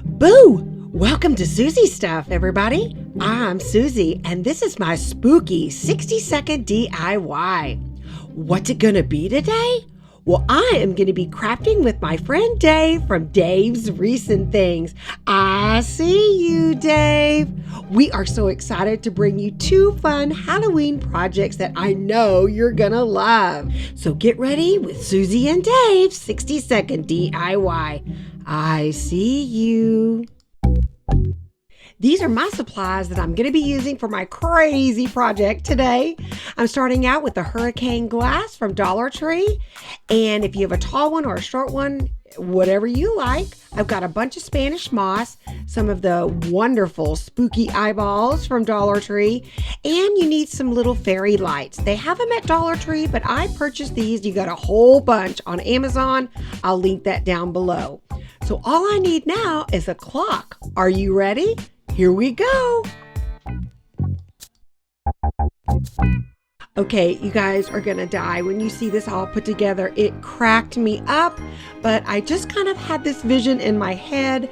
Boo! Welcome to Soozie Stuff, everybody. I'm Soozie, and this is my spooky 60-second DIY. What's it gonna be today? Well, I am gonna be crafting with my friend Dave from Dave's Recent Things. I see you, Dave. We are so excited to bring you two fun Halloween projects that I know you're gonna love. So get ready with Soozie and Dave's 60-second DIY. I see you. These are my supplies that I'm going to be using for my crazy project today. I'm starting out with the hurricane glass from Dollar Tree. And if you have a tall one or a short one, whatever you like, I've got a bunch of Spanish moss, some of the wonderful spooky eyeballs from Dollar Tree, and you need some little fairy lights. They have them at Dollar Tree, but I purchased these. You got a whole bunch on Amazon. I'll link that down below. So all I need now is a clock. Are you ready? Here we go. Okay, you guys are gonna die when you see this all put together. It cracked me up, but I just kind of had this vision in my head.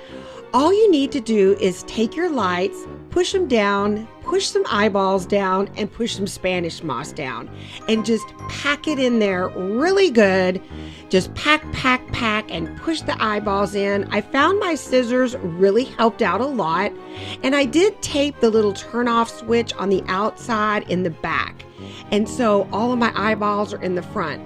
All you need to do is take your lights, push them down, push some eyeballs down, and push some Spanish moss down, and just pack it in there really good. Just pack, and push the eyeballs in. I found my scissors really helped out a lot, and I did tape the little turn-off switch on the outside in the back. And so all of my eyeballs are in the front.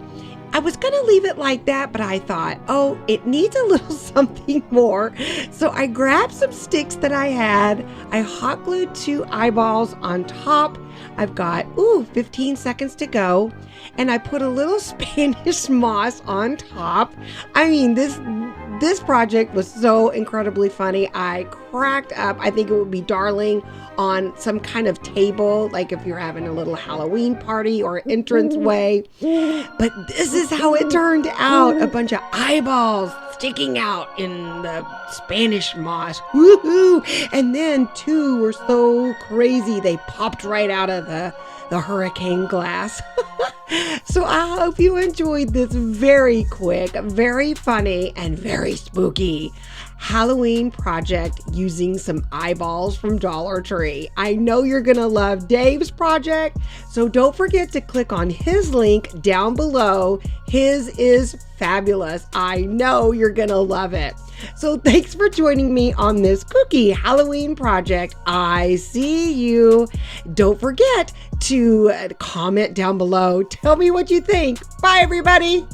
I was gonna leave it like that, but I thought, oh, it needs a little something more. So I grabbed some sticks that I had. I hot glued two eyeballs on top. I've got, 15 seconds to go. And I put a little Spanish moss on top. I mean, this project was so incredibly funny. I cracked up. I think it would be darling on some kind of table, like if you're having a little Halloween party or entranceway. But this is how it turned out. A bunch of eyeballs sticking out in the Spanish moss. Woohoo! And then two were so crazy, they popped right out of the hurricane glass. So I hope you enjoyed this very quick, very funny, and very spooky Halloween project using some eyeballs from Dollar Tree. I know you're gonna love Dave's project, so don't forget to click on his link down below. His is fabulous. I know you're gonna love it. So thanks for joining me on this kooky Halloween project. I see you. Don't forget to comment down below. Tell me what you think. Bye, everybody.